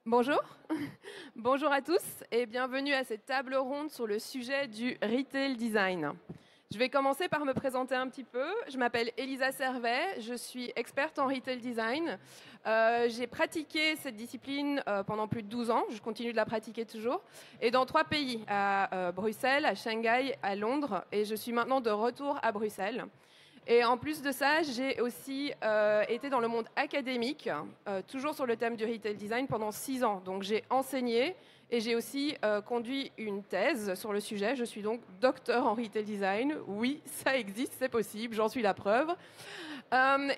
Bonjour, bonjour à tous et bienvenue à cette table ronde sur le sujet du retail design. Je vais commencer par me présenter un petit peu. Je m'appelle Elisa Servet, je suis experte en retail design. J'ai pratiqué cette discipline pendant plus de 12 ans, je continue de la pratiquer toujours, et dans 3 pays, à Bruxelles, à Shanghai, à Londres, et je suis maintenant de retour à Bruxelles. Et en plus de ça, j'ai aussi été dans le monde académique, toujours sur le thème du retail design pendant 6 ans. Donc j'ai enseigné et j'ai aussi conduit une thèse sur le sujet. Je suis donc docteur en retail design. Oui, ça existe, c'est possible, j'en suis la preuve.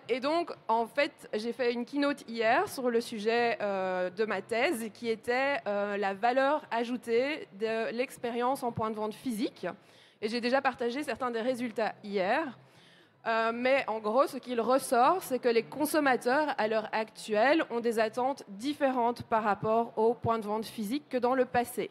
Et donc, en fait, j'ai fait une keynote hier sur le sujet de ma thèse qui était la valeur ajoutée de l'expérience en point de vente physique. Et j'ai déjà partagé certains des résultats hier. Mais en gros, ce qu'il ressort, c'est que les consommateurs, à l'heure actuelle, ont des attentes différentes par rapport aux points de vente physiques que dans le passé.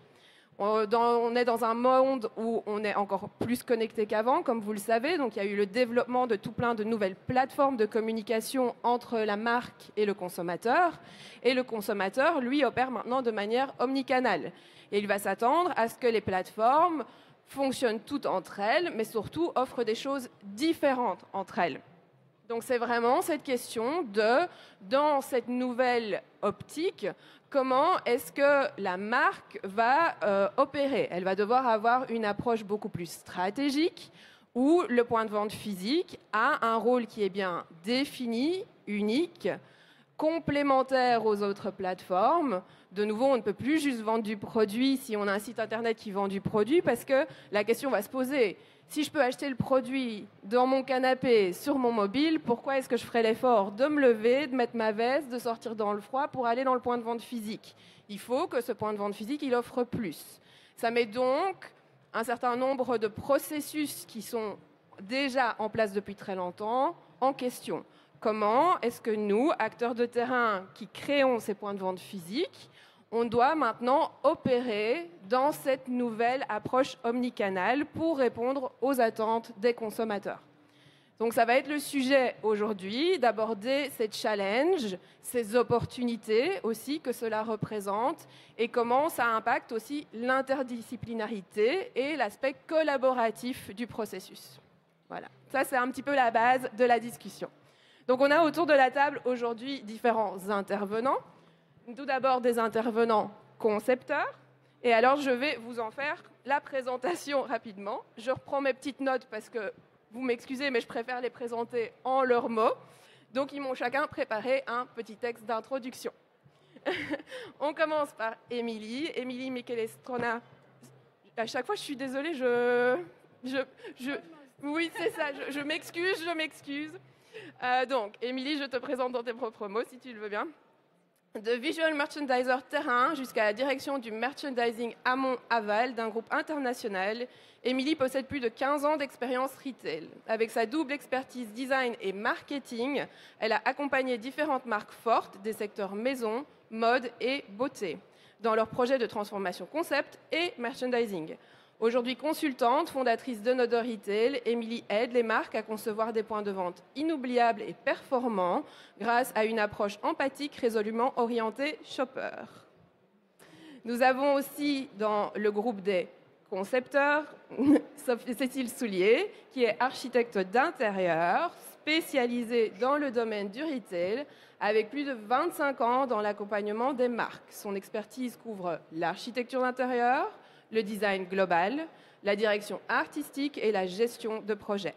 On est dans un monde où on est encore plus connecté qu'avant, comme vous le savez. Donc, il y a eu le développement de tout plein de nouvelles plateformes de communication entre la marque et le consommateur. Et le consommateur, lui, opère maintenant de manière omnicanale. Et il va s'attendre à ce que les plateformes fonctionnent toutes entre elles, mais surtout offrent des choses différentes entre elles. Donc c'est vraiment cette question de, dans cette nouvelle optique, comment est-ce que la marque va opérer? Elle va devoir avoir une approche beaucoup plus stratégique, où le point de vente physique a un rôle qui est bien défini, unique, complémentaire aux autres plateformes. De nouveau, on ne peut plus juste vendre du produit si on a un site internet qui vend du produit, parce que la question va se poser. Si je peux acheter le produit dans mon canapé, sur mon mobile, pourquoi est-ce que je ferais l'effort de me lever, de mettre ma veste, de sortir dans le froid pour aller dans le point de vente physique? Il faut que ce point de vente physique, il offre plus. Ça met donc un certain nombre de processus qui sont déjà en place depuis très longtemps en question. Comment est-ce que nous, acteurs de terrain qui créons ces points de vente physiques, on doit maintenant opérer dans cette nouvelle approche omnicanale pour répondre aux attentes des consommateurs? Donc ça va être le sujet aujourd'hui d'aborder ces challenges, ces opportunités aussi que cela représente et comment ça impacte aussi l'interdisciplinarité et l'aspect collaboratif du processus. Voilà, ça c'est un petit peu la base de la discussion. Donc on a autour de la table aujourd'hui différents intervenants. Tout d'abord des intervenants concepteurs. Et alors je vais vous en faire la présentation rapidement. Je reprends mes petites notes parce que, vous m'excusez, mais je préfère les présenter en leurs mots. Donc ils m'ont chacun préparé un petit texte d'introduction. On commence par Émilie. Émilie Michelestrona. À chaque fois, je suis désolée, oui, c'est ça, je m'excuse. Donc, Émilie, je te présente dans tes propres mots, si tu le veux bien. De visual merchandiser terrain jusqu'à la direction du merchandising amont-aval d'un groupe international, Émilie possède plus de 15 ans d'expérience retail. Avec sa double expertise design et marketing, elle a accompagné différentes marques fortes des secteurs maison, mode et beauté dans leurs projets de transformation concept et merchandising. Aujourd'hui consultante, fondatrice de Nodo Retail, Émilie aide les marques à concevoir des points de vente inoubliables et performants grâce à une approche empathique résolument orientée shopper. Nous avons aussi dans le groupe des concepteurs Cécile Soulier, qui est architecte d'intérieur, spécialisée dans le domaine du retail, avec plus de 25 ans dans l'accompagnement des marques. Son expertise couvre l'architecture d'intérieur, le design global, la direction artistique et la gestion de projets.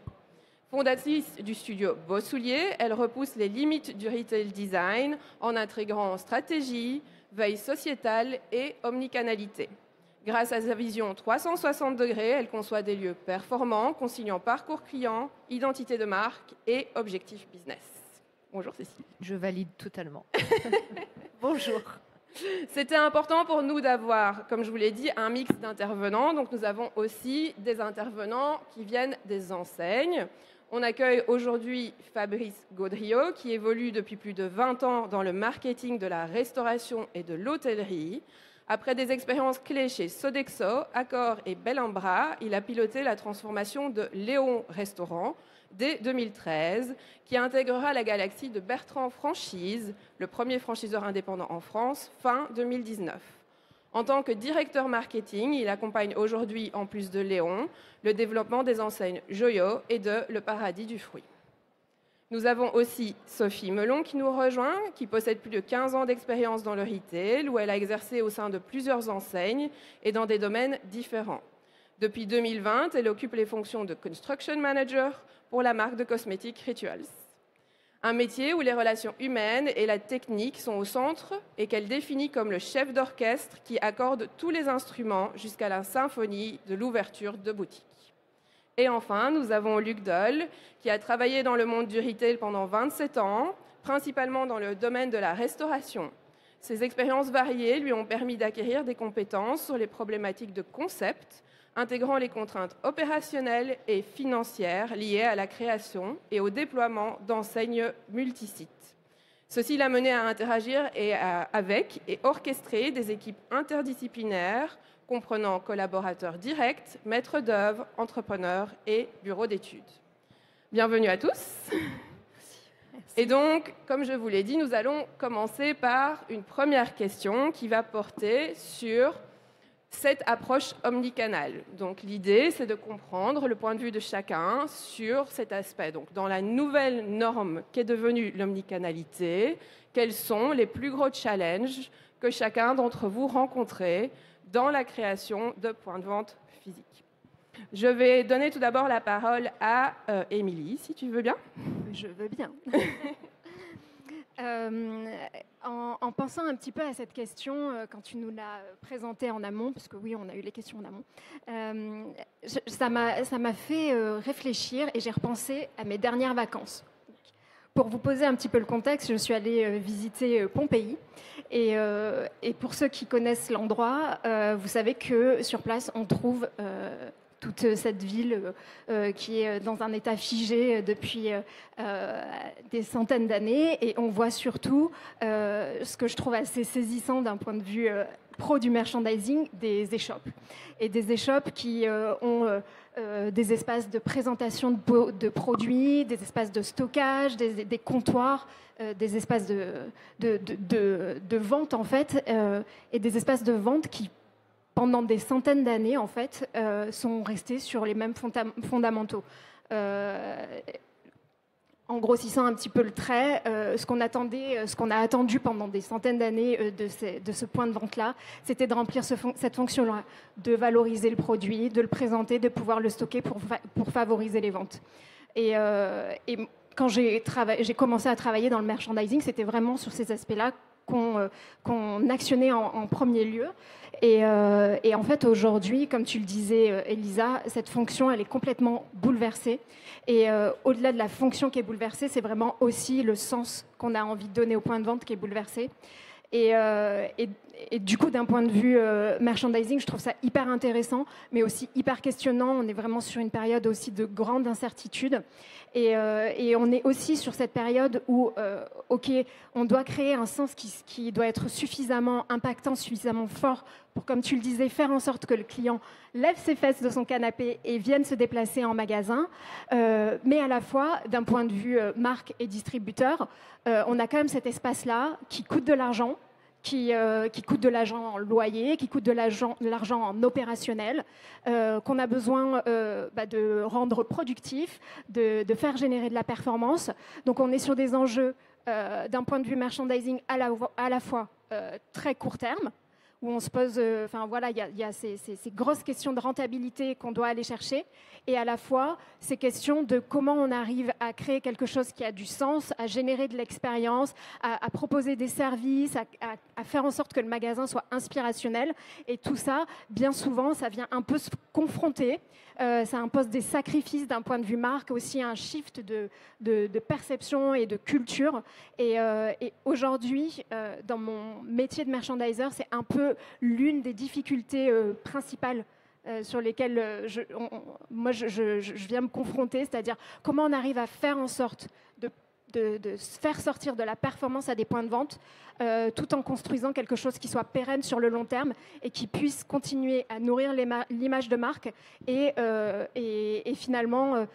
Fondatrice du studio Beau Soulier, elle repousse les limites du retail design en intégrant stratégie, veille sociétale et omnicanalité. Grâce à sa vision 360 degrés, elle conçoit des lieux performants, conciliant parcours client, identité de marque et objectif business. Bonjour Cécile. Je valide totalement. Bonjour. C'était important pour nous d'avoir, comme je vous l'ai dit, un mix d'intervenants. Donc nous avons aussi des intervenants qui viennent des enseignes. On accueille aujourd'hui Fabrice Gaudriot, qui évolue depuis plus de 20 ans dans le marketing de la restauration et de l'hôtellerie. Après des expériences clés chez Sodexo, Accor et Bel en Bras, il a piloté la transformation de Léon Restaurant, dès 2013, qui intégrera la galaxie de Bertrand Franchise, le premier franchiseur indépendant en France, fin 2019. En tant que directeur marketing, il accompagne aujourd'hui, en plus de Léon, le développement des enseignes Joyo et de Le Paradis du Fruit. Nous avons aussi Sophie Melon qui nous rejoint, qui possède plus de 15 ans d'expérience dans le retail, où elle a exercé au sein de plusieurs enseignes et dans des domaines différents. Depuis 2020, elle occupe les fonctions de Construction Manager pour la marque de cosmétiques Rituals. Un métier où les relations humaines et la technique sont au centre et qu'elle définit comme le chef d'orchestre qui accorde tous les instruments jusqu'à la symphonie de l'ouverture de boutique. Et enfin, nous avons Luc Doll, qui a travaillé dans le monde du retail pendant 27 ans, principalement dans le domaine de la restauration. Ses expériences variées lui ont permis d'acquérir des compétences sur les problématiques de concept, intégrant les contraintes opérationnelles et financières liées à la création et au déploiement d'enseignes multisites. Ceci l'a mené à interagir avec et orchestrer des équipes interdisciplinaires comprenant collaborateurs directs, maîtres d'œuvre, entrepreneurs et bureaux d'études. Bienvenue à tous. Merci. Et donc, comme je vous l'ai dit, nous allons commencer par une première question qui va porter sur cette approche omnicanale. Donc, l'idée, c'est de comprendre le point de vue de chacun sur cet aspect. Donc, dans la nouvelle norme qu'est devenue l'omnicanalité, quels sont les plus gros challenges que chacun d'entre vous rencontrait dans la création de points de vente physiques. Je vais donner tout d'abord la parole à Émilie, si tu veux bien. Je veux bien. En pensant un petit peu à cette question, quand tu nous l'as présentée en amont, parce que oui, on a eu les questions en amont, ça m'a fait réfléchir et j'ai repensé à mes dernières vacances. Pour vous poser un petit peu le contexte, je suis allée visiter Pompéi. Et pour ceux qui connaissent l'endroit, vous savez que sur place, on trouve toute cette ville qui est dans un état figé depuis des centaines d'années. Et on voit surtout ce que je trouve assez saisissant d'un point de vue pro du merchandising, des échoppes. Et des échoppes qui ont des espaces de présentation de produits, des espaces de stockage, des comptoirs, des espaces de vente en fait, et des espaces de vente qui, pendant des centaines d'années en fait, sont restés sur les mêmes fondamentaux. En grossissant un petit peu le trait, ce qu'on a attendu pendant des centaines d'années de ce point de vente-là, c'était de remplir cette fonction-là, de valoriser le produit, de le présenter, de pouvoir le stocker pour favoriser les ventes. Et quand j'ai commencé à travailler dans le merchandising, c'était vraiment sur ces aspects-là qu'on actionnait en premier lieu. Et en fait, aujourd'hui, comme tu le disais, Elisa, cette fonction, elle est complètement bouleversée. Et au-delà de la fonction qui est bouleversée, c'est vraiment aussi le sens qu'on a envie de donner au point de vente qui est bouleversé. Et du coup, d'un point de vue merchandising, je trouve ça hyper intéressant, mais aussi hyper questionnant. On est vraiment sur une période aussi de grande incertitude. Et on est aussi sur cette période où, on doit créer un sens qui doit être suffisamment impactant, suffisamment fort pour, comme tu le disais, faire en sorte que le client lève ses fesses de son canapé et vienne se déplacer en magasin. Mais à la fois, d'un point de vue marque et distributeur, on a quand même cet espace-là qui coûte de l'argent, qui coûte de l'argent en loyer, qui coûte de l'argent en opérationnel, qu'on a besoin de rendre productif, de faire générer de la performance. Donc on est sur des enjeux d'un point de vue merchandising à la fois très court terme, où on se pose, il y a ces grosses questions de rentabilité qu'on doit aller chercher, et à la fois ces questions de comment on arrive à créer quelque chose qui a du sens, à générer de l'expérience, à proposer des services, à faire en sorte que le magasin soit inspirationnel. Et tout ça, bien souvent, ça vient un peu se confronter. Ça impose des sacrifices d'un point de vue marque, aussi un shift de perception et de culture. Et aujourd'hui, dans mon métier de merchandiser, c'est un peu l'une des difficultés principales sur lesquelles je viens me confronter, c'est-à-dire comment on arrive à faire en sorte de faire sortir de la performance à des points de vente, tout en construisant quelque chose qui soit pérenne sur le long terme et qui puisse continuer à nourrir l'image de marque et finalement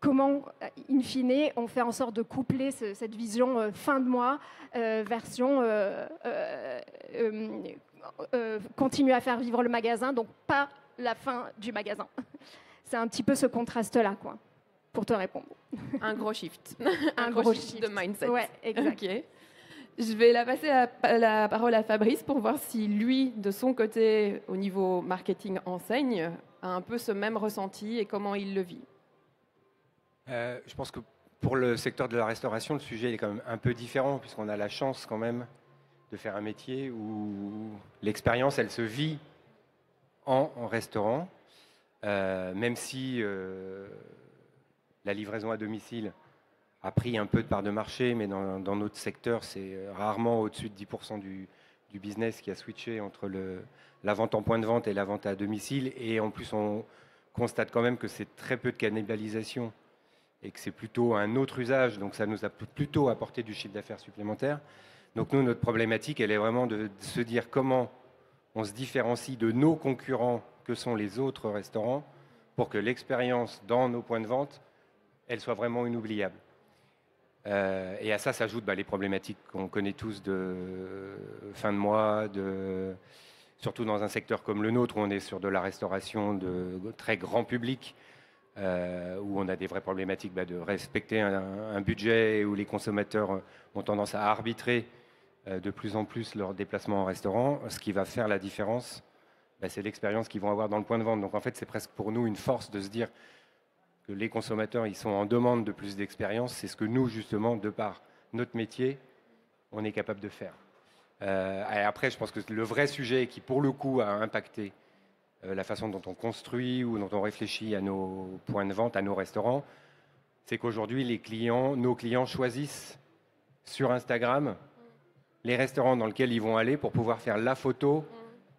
comment, in fine, on fait en sorte de coupler cette vision fin de mois, version continuer à faire vivre le magasin, donc pas la fin du magasin. C'est un petit peu ce contraste-là, quoi, pour te répondre. Un gros shift. Un gros shift de mindset. Ouais, exact. Ok. Je vais passer la parole à Fabrice pour voir si lui, de son côté, au niveau marketing enseigne, a un peu ce même ressenti et comment il le vit. Je pense que pour le secteur de la restauration, le sujet est quand même un peu différent, puisqu'on a la chance quand même de faire un métier où l'expérience, elle se vit en restaurant, même si la livraison à domicile a pris un peu de part de marché, mais dans notre secteur, c'est rarement au-dessus de 10% du business qui a switché entre la vente en point de vente et la vente à domicile. Et en plus, on constate quand même que c'est très peu de cannibalisation et que c'est plutôt un autre usage. Donc ça nous a plutôt apporté du chiffre d'affaires supplémentaire. Donc nous, notre problématique, elle est vraiment de se dire comment on se différencie de nos concurrents que sont les autres restaurants pour que l'expérience dans nos points de vente, elle soit vraiment inoubliable. Et à ça s'ajoutent les problématiques qu'on connaît tous de fin de mois, surtout dans un secteur comme le nôtre où on est sur de la restauration de très grand public, où on a des vraies problématiques de respecter un budget, où les consommateurs ont tendance à arbitrer de plus en plus leur déplacement en restaurant. Ce qui va faire la différence, c'est l'expérience qu'ils vont avoir dans le point de vente. Donc en fait, c'est presque pour nous une force de se dire que les consommateurs, ils sont en demande de plus d'expérience. C'est ce que nous, justement, de par notre métier, on est capable de faire. Et après, je pense que le vrai sujet qui, pour le coup, a impacté la façon dont on construit ou dont on réfléchit à nos points de vente, à nos restaurants, c'est qu'aujourd'hui, nos clients choisissent sur Instagram les restaurants dans lesquels ils vont aller pour pouvoir faire la photo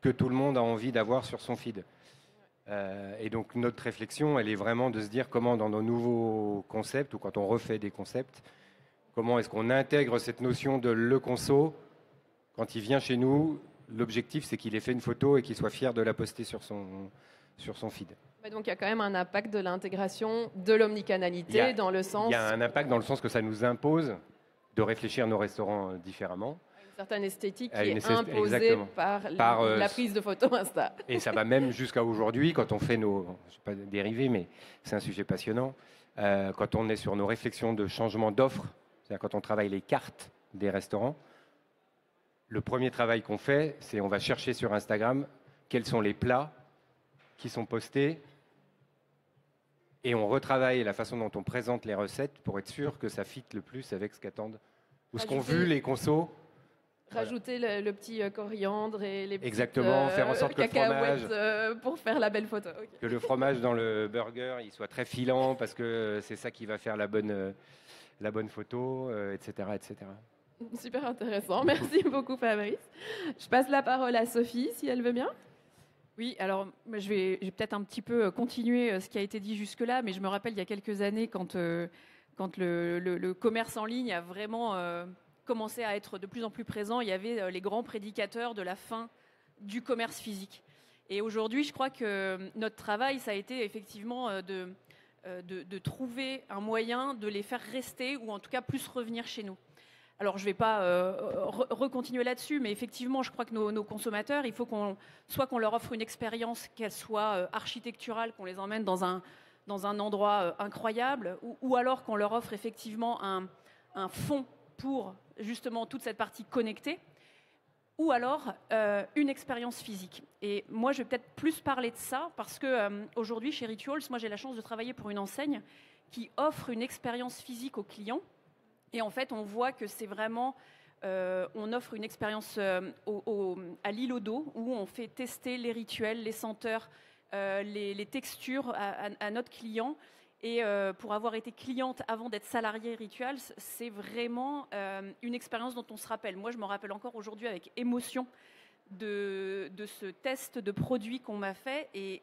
que tout le monde a envie d'avoir sur son feed. Et donc notre réflexion, elle est vraiment de se dire comment dans nos nouveaux concepts, ou quand on refait des concepts, comment est-ce qu'on intègre cette notion de le conso. Quand il vient chez nous, l'objectif c'est qu'il ait fait une photo et qu'il soit fier de la poster sur son feed. Donc il y a quand même un impact de l'intégration de l'omnicanalité dans le sens... Il y a un impact dans le sens que ça nous impose de réfléchir nos restaurants différemment. Une certaine esthétique qui est imposée par la prise de photos Insta. Et ça va même jusqu'à aujourd'hui, quand on fait nos... Je ne vais pas dériver, mais c'est un sujet passionnant. Quand on est sur nos réflexions de changement d'offre, c'est-à-dire quand on travaille les cartes des restaurants, le premier travail qu'on fait, c'est on va chercher sur Instagram quels sont les plats qui sont postés et on retravaille la façon dont on présente les recettes pour être sûr que ça fit le plus avec ce qu'attendent ou ce qu'ont vu les consos. Rajouter le petit coriandre et les petites faire en sorte que le fromage, pour faire la belle photo. Okay. Que le fromage dans le burger il soit très filant parce que c'est ça qui va faire la bonne photo, etc., etc. Super intéressant. Merci beaucoup Fabrice. Je passe la parole à Sophie si elle veut bien. Oui, alors je vais peut-être un petit peu continuer ce qui a été dit jusque-là, mais je me rappelle il y a quelques années quand le commerce en ligne a vraiment commencé à être de plus en plus présent, il y avait les grands prédicateurs de la fin du commerce physique. Et aujourd'hui, je crois que notre travail, ça a été effectivement de trouver un moyen de les faire rester ou en tout cas plus revenir chez nous. Alors, je ne vais pas recontinuer là-dessus, mais effectivement, je crois que nos consommateurs, il faut qu'on leur offre une expérience, qu'elle soit architecturale, qu'on les emmène dans un endroit incroyable, ou alors qu'on leur offre effectivement un fond pour justement toute cette partie connectée, ou alors une expérience physique. Et moi, je vais peut-être plus parler de ça, parce qu'aujourd'hui, chez Rituals, moi, j'ai la chance de travailler pour une enseigne qui offre une expérience physique aux clients. Et en fait, on voit que c'est vraiment, on offre une expérience à l'île au dos où on fait tester les rituels, les senteurs, les textures à notre client. Et pour avoir été cliente avant d'être salariée Rituals, c'est vraiment une expérience dont on se rappelle. Moi, je me rappelle encore aujourd'hui avec émotion de ce test de produit qu'on m'a fait. Et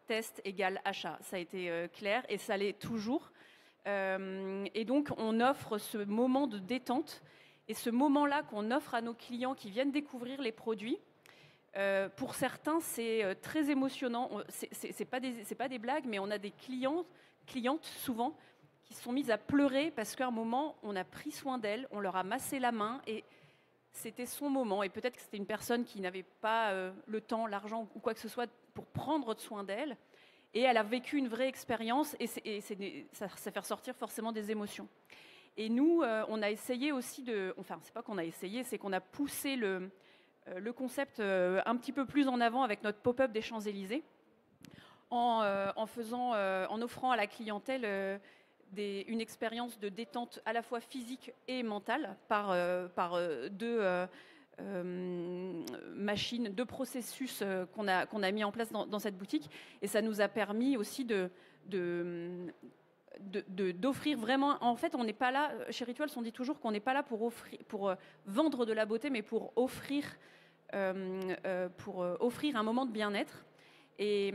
test égale achat. Ça a été clair et ça l'est toujours. Et donc, on offre ce moment de détente et ce moment-là qu'on offre à nos clients qui viennent découvrir les produits. Pour certains, c'est très émotionnant. C'est pas des blagues, mais on a des clientes souvent qui se sont mises à pleurer parce qu'à un moment, on a pris soin d'elles, on leur a massé la main et c'était son moment. Et peut-être que c'était une personne qui n'avait pas le temps, l'argent ou quoi que ce soit pour prendre soin d'elle. Et elle a vécu une vraie expérience et ça fait ressortir forcément des émotions. Et nous, on a essayé aussi enfin, c'est pas qu'on a essayé, c'est qu'on a poussé le concept un petit peu plus en avant avec notre pop-up des Champs-Élysées en offrant à la clientèle une expérience de détente à la fois physique et mentale par deux machines, deux processus qu'on a mis en place dans cette boutique. Et ça nous a permis aussi d'offrir vraiment. En fait, on n'est pas là, chez Rituals, on dit toujours qu'on n'est pas là pour vendre de la beauté, mais pour offrir un moment de bien-être. Et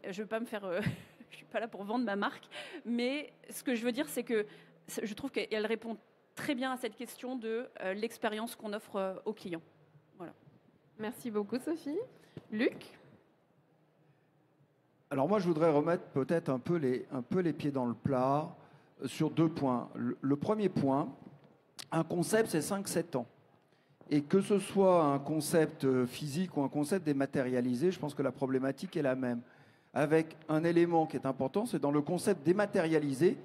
je ne veux pas me faire... je ne suis pas là pour vendre ma marque, mais ce que je veux dire, c'est que je trouve qu'elle répond très bien à cette question de l'expérience qu'on offre aux clients. Voilà. Merci beaucoup, Sophie. Luc ? Alors moi, je voudrais remettre peut-être un peu les pieds dans le plat sur 2 points. Le premier point, un concept, c'est 5-7 ans. Et que ce soit un concept physique ou un concept dématérialisé, je pense que la problématique est la même. Avec un élément qui est important, c'est dans le concept dématérialisé,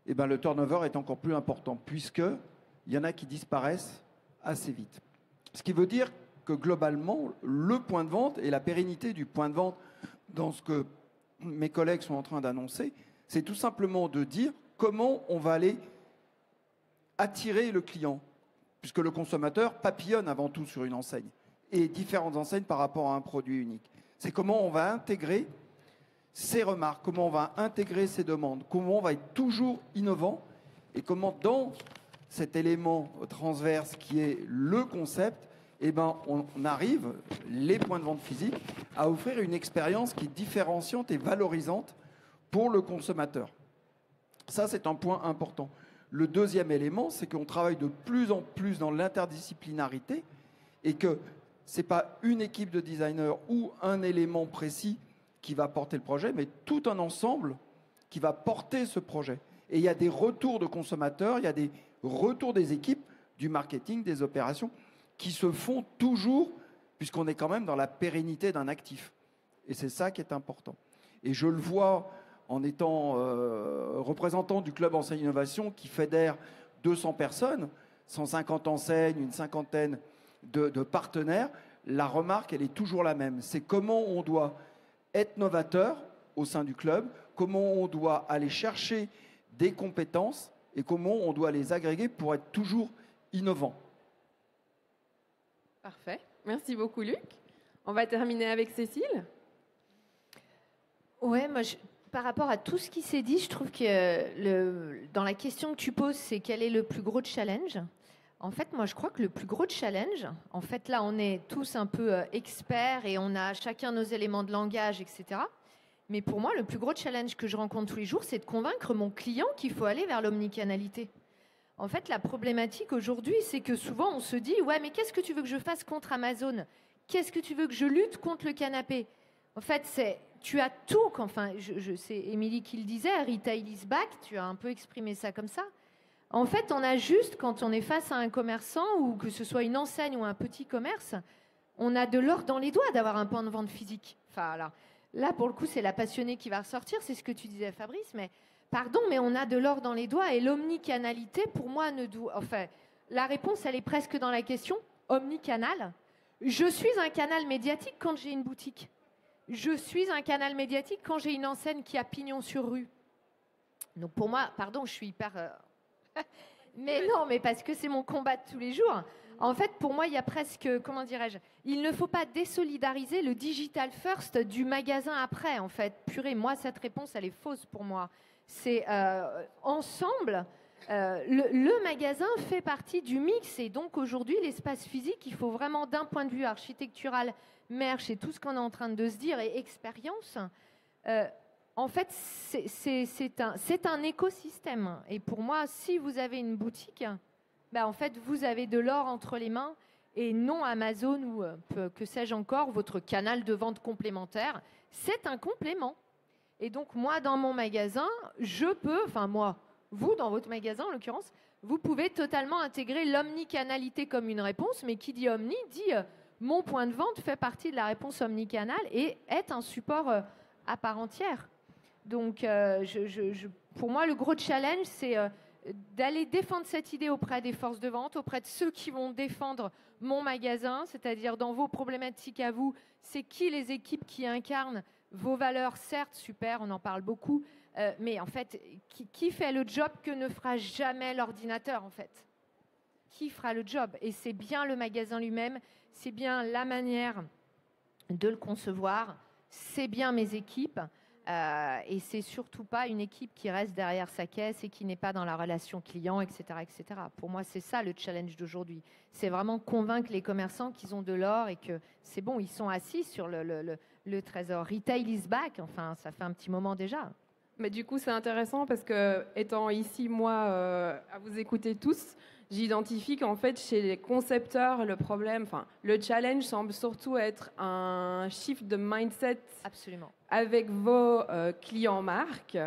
eh ben, le turnover est encore plus important, puisqu'il y en a qui disparaissent assez vite. Ce qui veut dire que globalement, le point de vente et la pérennité du point de vente dans ce que mes collègues sont en train d'annoncer, c'est tout simplement de dire comment on va aller attirer le client, puisque le consommateur papillonne avant tout sur une enseigne, et différentes enseignes par rapport à un produit unique. C'est comment on va intégrer ces remarques, comment on va intégrer ces demandes, comment on va être toujours innovant, et comment dans cet élément transverse qui est le concept, eh ben, on arrive, les points de vente physiques, à offrir une expérience qui est différenciante et valorisante pour le consommateur. Ça, c'est un point important. Le deuxième élément, c'est qu'on travaille de plus en plus dans l'interdisciplinarité et que ce n'est pas une équipe de designers ou un élément précis qui va porter le projet, mais tout un ensemble qui va porter ce projet. Et il y a des retours de consommateurs, il y a des retours des équipes, du marketing, des opérations, qui se font toujours, puisqu'on est quand même dans la pérennité d'un actif. Et c'est ça qui est important. Et je le vois en étant représentant du club Enseigne Innovation qui fédère 200 personnes, 150 enseignes, une cinquantaine de partenaires. La remarque, elle est toujours la même. C'est comment on doit être novateur au sein du club, comment on doit aller chercher des compétences et comment on doit les agréger pour être toujours innovant. Parfait. Merci beaucoup, Luc. On va terminer avec Cécile. Ouais, moi, par rapport à tout ce qui s'est dit, je trouve que dans la question que tu poses, c'est quel est le plus gros challenge ? En fait, moi, je crois que le plus gros challenge, en fait, là, on est tous un peu experts et on a chacun nos éléments de langage, etc. Mais pour moi, le plus gros challenge que je rencontre tous les jours, c'est de convaincre mon client qu'il faut aller vers l'omnicanalité. En fait, la problématique aujourd'hui, c'est que souvent, on se dit « Ouais, mais qu'est-ce que tu veux que je fasse contre Amazon ? Qu'est-ce que tu veux que je lutte contre le canapé ?» En fait, tu as tout. Enfin, c'est Émilie qui le disait, « Retail is back », tu as un peu exprimé ça comme ça. En fait, on a juste, quand on est face à un commerçant, ou que ce soit une enseigne ou un petit commerce, on a de l'or dans les doigts d'avoir un point de vente physique. Enfin, là, pour le coup, c'est la passionnée qui va ressortir, c'est ce que tu disais, Fabrice, mais pardon, mais on a de l'or dans les doigts et l'omnicanalité, pour moi, enfin, la réponse, elle est presque dans la question. Omnicanal. Je suis un canal médiatique quand j'ai une boutique. Je suis un canal médiatique quand j'ai une enseigne qui a pignon sur rue. Donc pour moi, pardon, je suis hyper... mais non, mais parce que c'est mon combat de tous les jours. En fait, pour moi, il y a presque, comment dirais-je, il ne faut pas désolidariser le digital first du magasin après, en fait. Purée, moi, cette réponse, elle est fausse pour moi. C'est ensemble, le magasin fait partie du mix. Et donc, aujourd'hui, l'espace physique, il faut vraiment, d'un point de vue architectural, merch et tout ce qu'on est en train de se dire, et expérience, en fait, c'est un écosystème. Et pour moi, si vous avez une boutique, ben en fait, vous avez de l'or entre les mains. et non Amazon ou que sais-je encore, votre canal de vente complémentaire. C'est un complément. Et donc, moi, dans mon magasin, vous, dans votre magasin, en l'occurrence, vous pouvez totalement intégrer l'omnicanalité comme une réponse, mais qui dit omni dit mon point de vente fait partie de la réponse omnicanale et est un support à part entière. Donc, pour moi, le gros challenge, c'est d'aller défendre cette idée auprès des forces de vente, auprès de ceux qui vont défendre mon magasin, c'est-à-dire dans vos problématiques à vous, c'est qui les équipes qui incarnent vos valeurs, certes, super, on en parle beaucoup, mais en fait, qui fait le job que ne fera jamais l'ordinateur, en fait? Qui fera le job? Et c'est bien le magasin lui-même, c'est bien la manière de le concevoir, c'est bien mes équipes, et c'est surtout pas une équipe qui reste derrière sa caisse et qui n'est pas dans la relation client, etc., etc. Pour moi, c'est ça le challenge d'aujourd'hui. C'est vraiment convaincre les commerçants qu'ils ont de l'or et que c'est bon, ils sont assis sur le trésor. Retail is back, enfin, ça fait un petit moment déjà. Mais du coup, c'est intéressant parce que, étant ici, moi, à vous écouter tous, j'identifie qu'en fait, chez les concepteurs, le challenge semble surtout être un shift de mindset. Absolument. Avec vos clients marques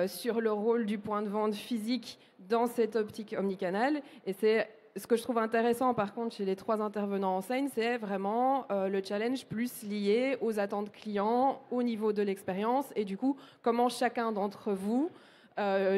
sur le rôle du point de vente physique dans cette optique omnicanale. Et c'est ce que je trouve intéressant, par contre, chez les 3 intervenants en scène, c'est vraiment le challenge plus lié aux attentes clients, au niveau de l'expérience, et du coup, comment chacun d'entre vous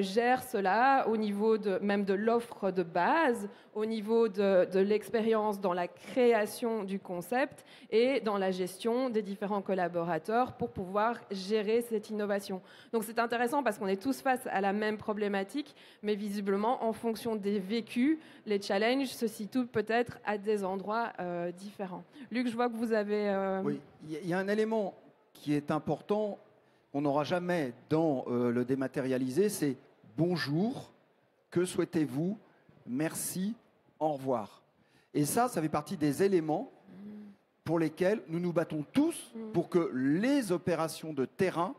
gère cela au niveau même de l'offre de base, au niveau de l'expérience dans la création du concept et dans la gestion des différents collaborateurs pour pouvoir gérer cette innovation. Donc c'est intéressant parce qu'on est tous face à la même problématique, mais visiblement, en fonction des vécus, les challenges se situent peut-être à des endroits différents. Luc, je vois que vous avez... Oui, il y a un élément qui est important. On n'aura jamais dans le dématérialisé, c'est bonjour, que souhaitez-vous, merci, au revoir. Et ça fait partie des éléments pour lesquels nous nous battons tous pour que les opérations de terrain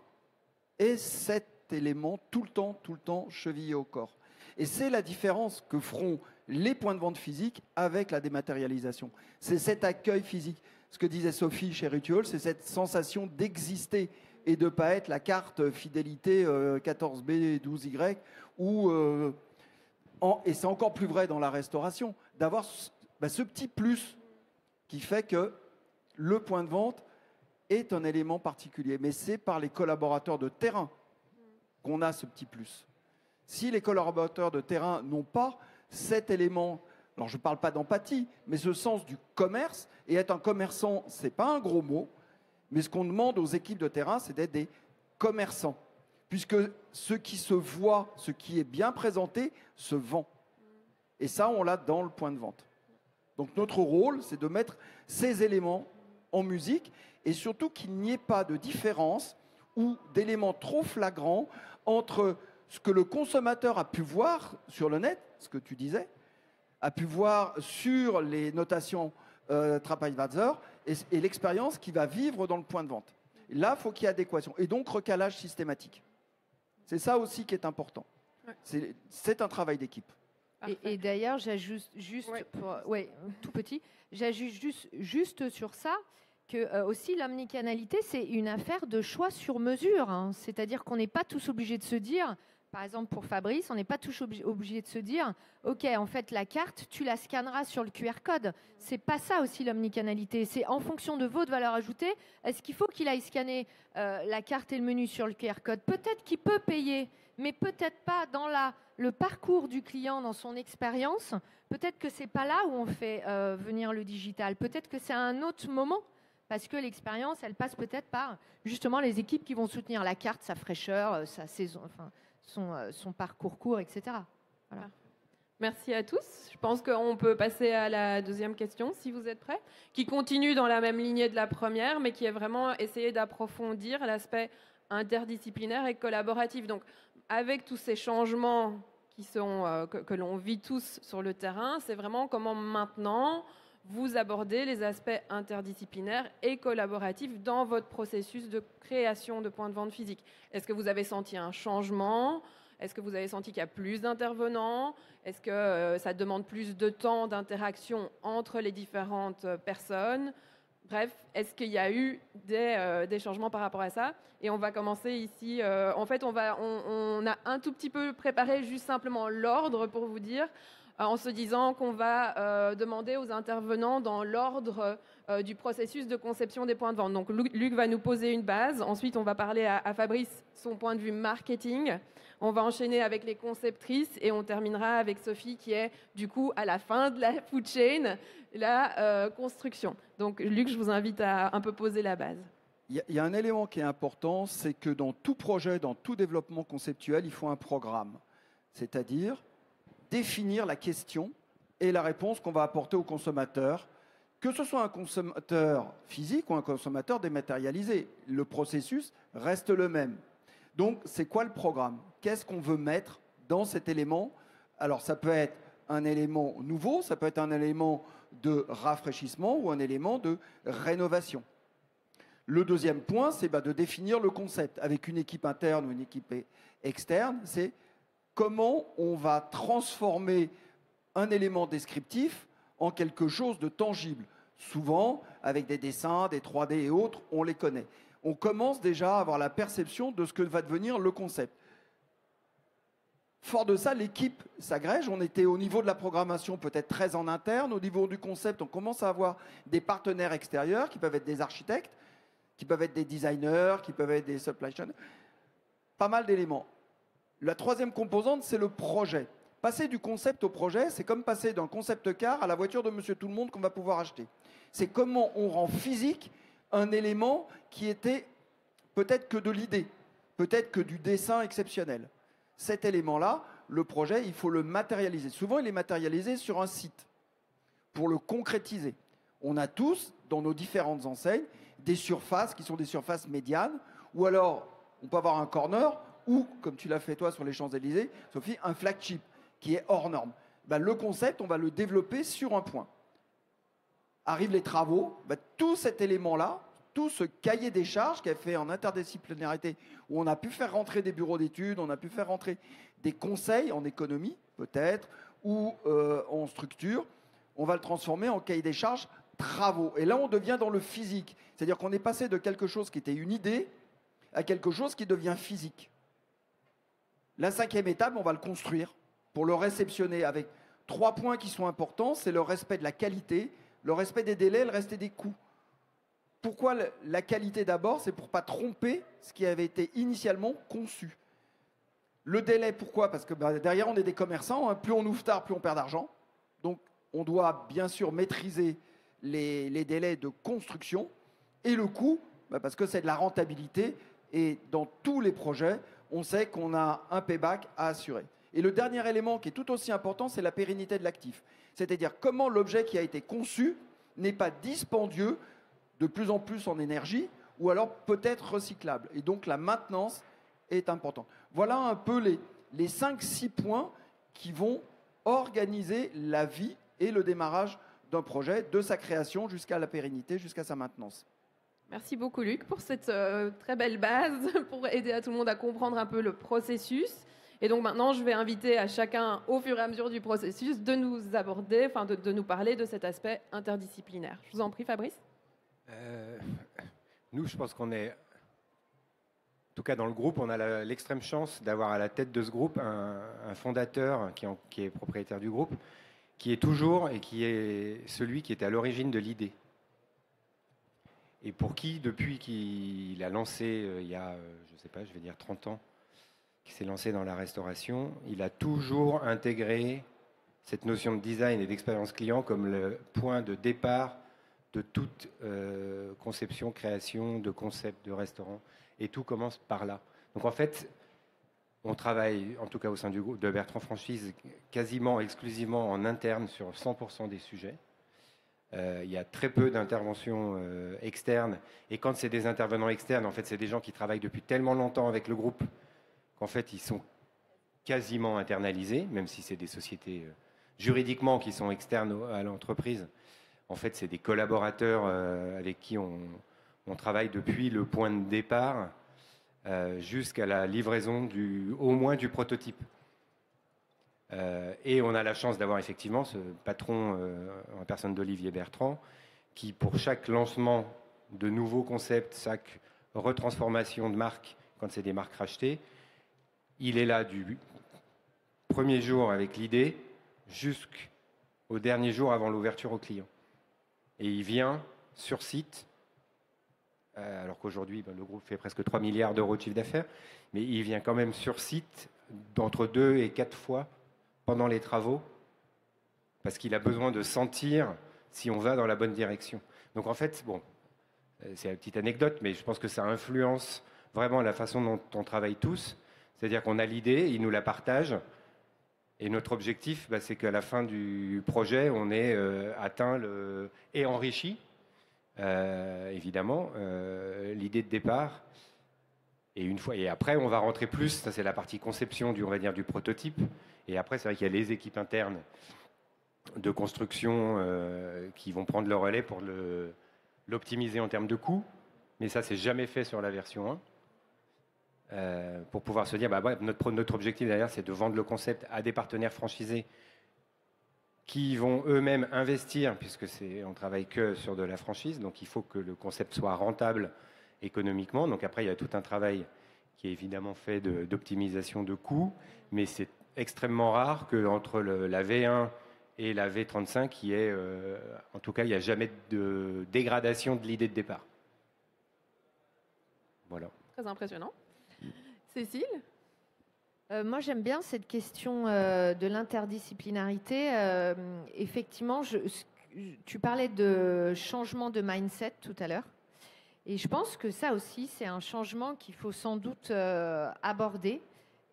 aient cet élément tout le temps chevillé au corps. Et c'est la différence que feront les points de vente physiques avec la dématérialisation. C'est cet accueil physique. Ce que disait Sophie chez Ritual, c'est cette sensation d'exister et de ne pas être la carte fidélité 14B, 12Y, et c'est encore plus vrai dans la restauration, d'avoir ce petit plus qui fait que le point de vente est un élément particulier. Mais c'est par les collaborateurs de terrain qu'on a ce petit plus. Si les collaborateurs de terrain n'ont pas cet élément, alors je ne parle pas d'empathie, mais ce sens du commerce, et être un commerçant, ce n'est pas un gros mot, mais ce qu'on demande aux équipes de terrain, c'est d'être des commerçants. Puisque ce qui se voit, ce qui est bien présenté, se vend. Et ça, on l'a dans le point de vente. Donc notre rôle, c'est de mettre ces éléments en musique et surtout qu'il n'y ait pas de différence ou d'éléments trop flagrants entre ce que le consommateur a pu voir sur le net, ce que tu disais, a pu voir sur les notations TripAdvisor et l'expérience qu'il va vivre dans le point de vente. Et là, il faut qu'il y ait adéquation. Et donc, recalage systématique. C'est ça aussi qui est important. C'est un travail d'équipe. Et d'ailleurs, j'ajoute juste, tout petit, j'ajoute juste sur ça que aussi l'omnicanalité, c'est une affaire de choix sur mesure. Hein. C'est-à-dire qu'on n'est pas tous obligés de se dire, par exemple pour Fabrice, on n'est pas tous obligés de se dire, ok, en fait la carte, tu la scanneras sur le QR code. C'est pas ça aussi l'omnicanalité. C'est en fonction de votre valeur ajoutée. Est-ce qu'il faut qu'il aille scanner la carte et le menu sur le QR code? Peut-être qu'il peut payer, mais peut-être pas dans le parcours du client, dans son expérience. Peut-être que c'est pas là où on fait venir le digital. Peut-être que c'est à un autre moment. Parce que l'expérience, elle passe peut-être par justement les équipes qui vont soutenir la carte, sa fraîcheur, sa saison, enfin, son parcours court, etc. Voilà. Merci à tous. Je pense qu'on peut passer à la deuxième question, si vous êtes prêts, qui continue dans la même lignée de la première, mais qui est vraiment essayer d'approfondir l'aspect interdisciplinaire et collaboratif. Donc, avec tous ces changements qui sont, que l'on vit tous sur le terrain, c'est vraiment comment maintenant vous abordez les aspects interdisciplinaires et collaboratifs dans votre processus de création de points de vente physiques. Est-ce que vous avez senti un changement? Est-ce que vous avez senti qu'il y a plus d'intervenants? Est-ce que ça demande plus de temps d'interaction entre les différentes personnes? Bref, est-ce qu'il y a eu des changements par rapport à ça? Et on va commencer ici. En fait, on a un tout petit peu préparé juste simplement l'ordre pour vous dire, en se disant qu'on va demander aux intervenants dans l'ordre du processus de conception des points de vente. Donc Luc va nous poser une base. Ensuite, on va parler à Fabrice son point de vue marketing. On va enchaîner avec les conceptrices et on terminera avec Sophie qui est du coup à la fin de la food chain, la construction. Donc Luc, je vous invite à un peu poser la base. Il y a un élément qui est important, c'est que dans tout projet, dans tout développement conceptuel, il faut un programme. C'est-à-dire définir la question et la réponse qu'on va apporter au consommateur, que ce soit un consommateur physique ou un consommateur dématérialisé. Le processus reste le même. Donc, c'est quoi le programme? Qu'est-ce qu'on veut mettre dans cet élément? Alors, ça peut être un élément nouveau, ça peut être un élément de rafraîchissement ou un élément de rénovation. Le deuxième point, c'est de définir le concept avec une équipe interne ou une équipe externe. C'est comment on va transformer un élément descriptif en quelque chose de tangible. Souvent, avec des dessins, des 3D et autres, on les connaît. On commence déjà à avoir la perception de ce que va devenir le concept. Fort de ça, l'équipe s'agrège. On était au niveau de la programmation peut-être très en interne. Au niveau du concept, on commence à avoir des partenaires extérieurs qui peuvent être des architectes, qui peuvent être des designers, qui peuvent être des supply chain. Pas mal d'éléments. La troisième composante, c'est le projet. Passer du concept au projet, c'est comme passer d'un concept car à la voiture de Monsieur Tout-le-Monde qu'on va pouvoir acheter. C'est comment on rend physique un élément qui était peut-être que de l'idée, peut-être que du dessin exceptionnel. Cet élément-là, le projet, il faut le matérialiser. Souvent, il est matérialisé sur un site pour le concrétiser. On a tous, dans nos différentes enseignes, des surfaces qui sont des surfaces médianes, ou alors on peut avoir un corner, ou, comme tu l'as fait toi sur les Champs-Élysées, Sophie, un flagship qui est hors norme. Le concept, on va le développer sur un point. Arrivent les travaux, tout cet élément-là, tout ce cahier des charges qui est fait en interdisciplinarité, où on a pu faire rentrer des bureaux d'études, on a pu faire rentrer des conseils en économie, peut-être, ou en structure, on va le transformer en cahier des charges travaux. Et là, on devient dans le physique. C'est-à-dire qu'on est passé de quelque chose qui était une idée à quelque chose qui devient physique. La cinquième étape, on va le construire pour le réceptionner avec 3 points qui sont importants. C'est le respect de la qualité, le respect des délais, le respect des coûts. Pourquoi la qualité d'abord? C'est pour ne pas tromper ce qui avait été initialement conçu. Le délai, pourquoi? Parce que derrière, on est des commerçants. Hein. Plus on ouvre tard, plus on perd d'argent. Donc, on doit bien sûr maîtriser les délais de construction. Et le coût, parce que c'est de la rentabilité. Et dans tous les projets, on sait qu'on a un payback à assurer. Et le dernier élément qui est tout aussi important, c'est la pérennité de l'actif. C'est-à-dire comment l'objet qui a été conçu n'est pas dispendieux de plus en plus en énergie, ou alors peut-être recyclable. Et donc la maintenance est importante. Voilà un peu les 5-6 points qui vont organiser la vie et le démarrage d'un projet, de sa création jusqu'à la pérennité, jusqu'à sa maintenance. Merci beaucoup Luc pour cette très belle base, pour aider à tout le monde à comprendre un peu le processus. Et donc maintenant, je vais inviter à chacun, au fur et à mesure du processus, de nous aborder, de nous parler de cet aspect interdisciplinaire. Je vous en prie, Fabrice. Nous, je pense qu'on est, en tout cas dans le groupe, on a l'extrême chance d'avoir à la tête de ce groupe un fondateur qui est propriétaire du groupe, qui est toujours et qui est celui qui était à l'origine de l'idée. Et pour qui, depuis qu'il a lancé, il y a, je ne sais pas, je vais dire 30 ans, qui s'est lancé dans la restauration, il a toujours intégré cette notion de design et d'expérience client comme le point de départ de toute conception, création de concept de restaurant. Et tout commence par là. Donc en fait, on travaille, en tout cas au sein du groupe de Bertrand Franchise, quasiment exclusivement en interne sur 100% des sujets. Il y a très peu d'interventions externes. Et quand c'est des intervenants externes, en fait, c'est des gens qui travaillent depuis tellement longtemps avec le groupe qu'en fait, ils sont quasiment internalisés, même si c'est des sociétés juridiquement qui sont externes à l'entreprise. En fait, c'est des collaborateurs avec qui on travaille depuis le point de départ. jusqu'à la livraison au moins du prototype. Et on a la chance d'avoir effectivement ce patron en personne d'Olivier Bertrand qui, pour chaque lancement de nouveaux concepts, chaque retransformation de marque, quand c'est des marques rachetées, il est là du premier jour avec l'idée jusqu'au dernier jour avant l'ouverture au client. Et il vient sur site, alors qu'aujourd'hui, le groupe fait presque 3 milliards d'euros de chiffre d'affaires, mais il vient quand même sur site d'entre 2 et 4 fois pendant les travaux, parce qu'il a besoin de sentir si on va dans la bonne direction. Donc en fait, bon, c'est une petite anecdote, mais je pense que ça influence vraiment la façon dont on travaille tous. C'est-à-dire qu'on a l'idée, il nous la partage, et notre objectif, c'est qu'à la fin du projet, on ait atteint et enrichi, évidemment, l'idée de départ. Et après, on va rentrer plus, ça c'est la partie conception on va dire, du prototype. Et après, c'est vrai qu'il y a les équipes internes de construction qui vont prendre le relais pour l'optimiser en termes de coûts. Mais ça, c'est jamais fait sur la version 1. Pour pouvoir se dire, notre objectif derrière, c'est de vendre le concept à des partenaires franchisés qui vont eux-mêmes investir, puisque on travaille que sur de la franchise, donc il faut que le concept soit rentable économiquement. Donc après, il y a tout un travail qui est évidemment fait d'optimisation de coûts, mais c'est extrêmement rare qu'entre la V1 et la V35, en tout cas, il n'y a jamais de dégradation de l'idée de départ. Voilà. Très impressionnant. Cécile ? Moi, j'aime bien cette question de l'interdisciplinarité. Effectivement, tu parlais de changement de mindset tout à l'heure. Et je pense que ça aussi, c'est un changement qu'il faut sans doute aborder.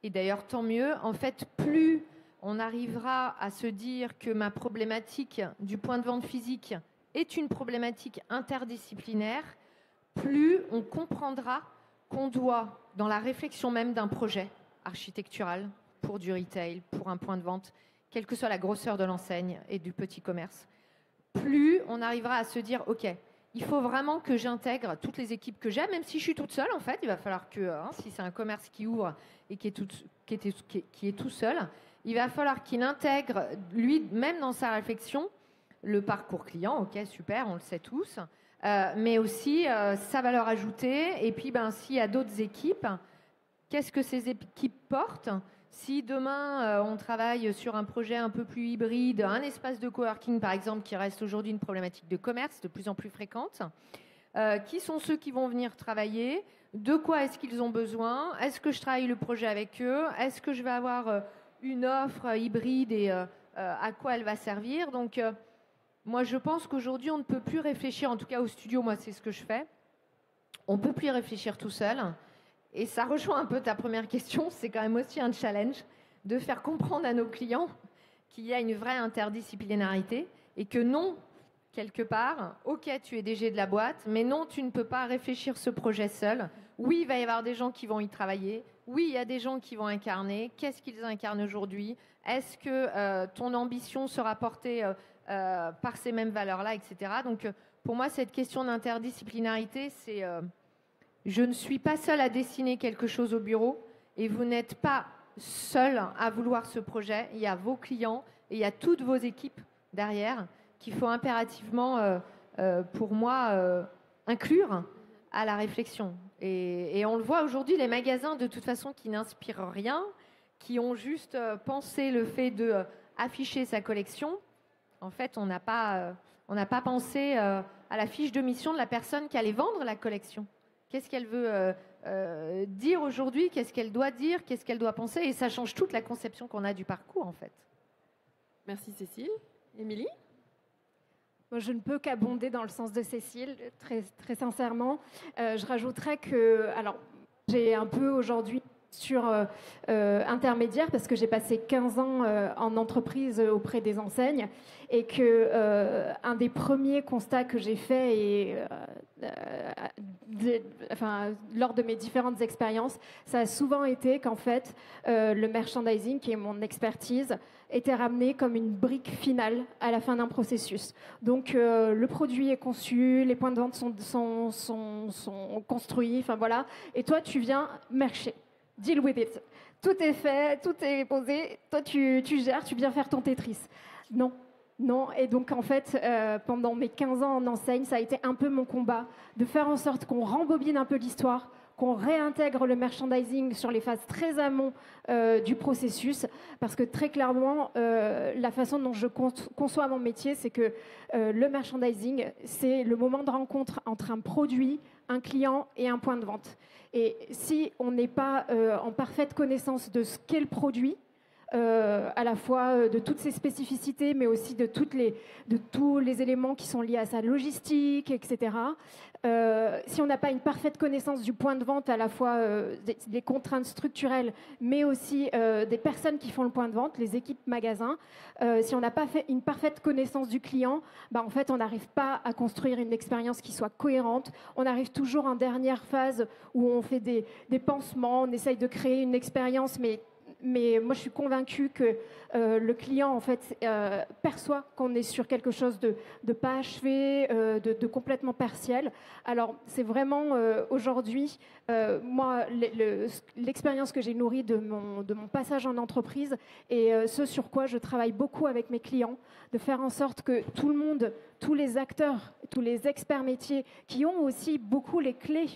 Et d'ailleurs, tant mieux. En fait, plus on arrivera à se dire que ma problématique du point de vente physique est une problématique interdisciplinaire, plus on comprendra qu'on doit, dans la réflexion même d'un projet architectural, pour du retail, pour un point de vente, quelle que soit la grosseur de l'enseigne et du petit commerce, plus on arrivera à se dire, OK, il faut vraiment que j'intègre toutes les équipes que j'ai, même si je suis toute seule, en fait, il va falloir que, si c'est un commerce qui ouvre et qui est tout seul, il va falloir qu'il intègre, lui, même dans sa réflexion, le parcours client, OK, super, on le sait tous, mais aussi sa valeur ajoutée, et puis s'il y a d'autres équipes, qu'est-ce que ces équipes portent ? Si demain, on travaille sur un projet un peu plus hybride, un espace de coworking, par exemple, qui reste aujourd'hui une problématique de commerce de plus en plus fréquente, qui sont ceux qui vont venir travailler ? De quoi est-ce qu'ils ont besoin ? Est-ce que je travaille le projet avec eux ? Est-ce que je vais avoir une offre hybride et à quoi elle va servir ? Donc, moi, je pense qu'aujourd'hui, on ne peut plus réfléchir, en tout cas au studio, moi, c'est ce que je fais. On ne peut plus y réfléchir tout seul. Et ça rejoint un peu ta première question, c'est quand même aussi un challenge de faire comprendre à nos clients qu'il y a une vraie interdisciplinarité et que non, quelque part, OK, tu es DG de la boîte, mais non, tu ne peux pas réfléchir ce projet seul. Oui, il va y avoir des gens qui vont y travailler. Oui, il y a des gens qui vont incarner. Qu'est-ce qu'ils incarnent aujourd'hui ? Est-ce que ton ambition sera portée par ces mêmes valeurs-là, etc. Donc, pour moi, cette question d'interdisciplinarité, c'est... je ne suis pas seule à dessiner quelque chose au bureau et vous n'êtes pas seul à vouloir ce projet. Il y a vos clients et il y a toutes vos équipes derrière qu'il faut impérativement, pour moi, inclure à la réflexion. Et on le voit aujourd'hui, les magasins, de toute façon, qui n'inspirent rien, qui ont juste pensé le fait d'afficher sa collection. En fait, on n'a pas pensé à la fiche de mission de la personne qui allait vendre la collection. Qu'est-ce qu'elle veut dire aujourd'hui ? Qu'est-ce qu'elle doit dire ? Qu'est-ce qu'elle doit penser ? Et ça change toute la conception qu'on a du parcours, en fait. Merci Cécile. Émilie ? Moi, je ne peux qu'abonder dans le sens de Cécile, très, très sincèrement. Je rajouterais que, alors, j'ai un peu aujourd'hui sur intermédiaire parce que j'ai passé 15 ans en entreprise auprès des enseignes et que un des premiers constats que j'ai fait et lors de mes différentes expériences, ça a souvent été qu'en fait, le merchandising, qui est mon expertise, était ramené comme une brique finale à la fin d'un processus. Donc, le produit est conçu, les points de vente sont construits, enfin voilà, et toi, tu viens marcher. Deal with it. Tout est fait, tout est posé, toi, tu gères, tu viens faire ton Tetris. Non. Non, et donc en fait, pendant mes 15 ans en enseigne, ça a été un peu mon combat de faire en sorte qu'on rembobine un peu l'histoire, qu'on réintègre le merchandising sur les phases très amont du processus, parce que très clairement, la façon dont je conçois mon métier, c'est que le merchandising, c'est le moment de rencontre entre un produit, un client et un point de vente. Et si on n'est pas en parfaite connaissance de ce qu'est le produit, à la fois de toutes ses spécificités, mais aussi de tous les éléments qui sont liés à sa logistique, etc. Si on n'a pas une parfaite connaissance du point de vente, à la fois des contraintes structurelles, mais aussi des personnes qui font le point de vente, les équipes magasins, si on n'a pas fait une parfaite connaissance du client, bah, en fait, on n'arrive pas à construire une expérience qui soit cohérente. On arrive toujours en dernière phase où on fait des pansements, on essaye de créer une expérience, mais moi, je suis convaincue que le client, en fait, perçoit qu'on est sur quelque chose de pas achevé, de complètement partiel. Alors, c'est vraiment aujourd'hui, moi, l'expérience que j'ai nourrie de mon passage en entreprise et ce sur quoi je travaille beaucoup avec mes clients, de faire en sorte que tout le monde, tous les acteurs, tous les experts métiers qui ont aussi beaucoup les clés,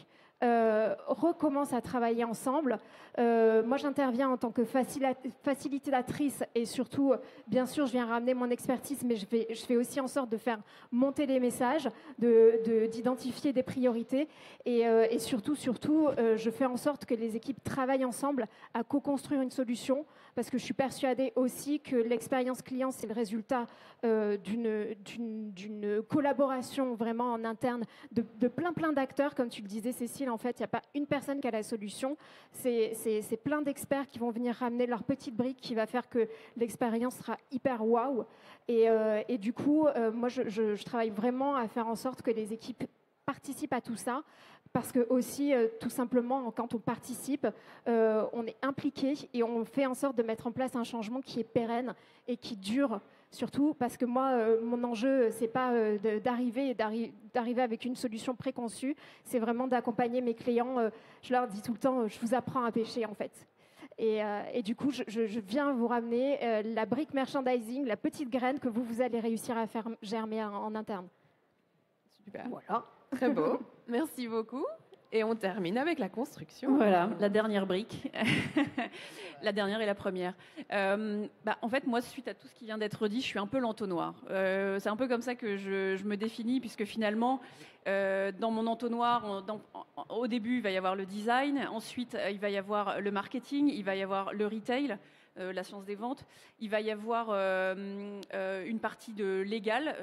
recommence à travailler ensemble. Moi, j'interviens en tant que facilitatrice et surtout, bien sûr, je viens ramener mon expertise, mais je fais aussi en sorte de faire monter les messages, d'identifier des priorités et surtout, je fais en sorte que les équipes travaillent ensemble à co-construire une solution parce que je suis persuadée aussi que l'expérience client, c'est le résultat d'une collaboration vraiment en interne de plein d'acteurs, comme tu le disais, Cécile. En fait, il n'y a pas une personne qui a la solution. C'est plein d'experts qui vont venir ramener leur petite brique qui va faire que l'expérience sera hyper waouh. Et du coup, moi, je travaille vraiment à faire en sorte que les équipes participent à tout ça. Parce que aussi, tout simplement, quand on participe, on est impliqué et on fait en sorte de mettre en place un changement qui est pérenne et qui dure. Surtout parce que moi, mon enjeu, c'est pas d'arriver avec une solution préconçue, c'est vraiment d'accompagner mes clients. Je leur dis tout le temps, je vous apprends à pêcher en fait. Et du coup, je viens vous ramener la brique merchandising, la petite graine que vous allez réussir à faire germer en interne. Super. Voilà. Très beau. Merci beaucoup. Et on termine avec la construction. Voilà, la dernière brique. La dernière et la première. En fait, moi, suite à tout ce qui vient d'être dit, je suis un peu l'entonnoir. C'est un peu comme ça que je me définis, puisque finalement, dans mon entonnoir, au début, il va y avoir le design. Ensuite, il va y avoir le marketing. Il va y avoir le retail. La science des ventes, il va y avoir une partie de légal,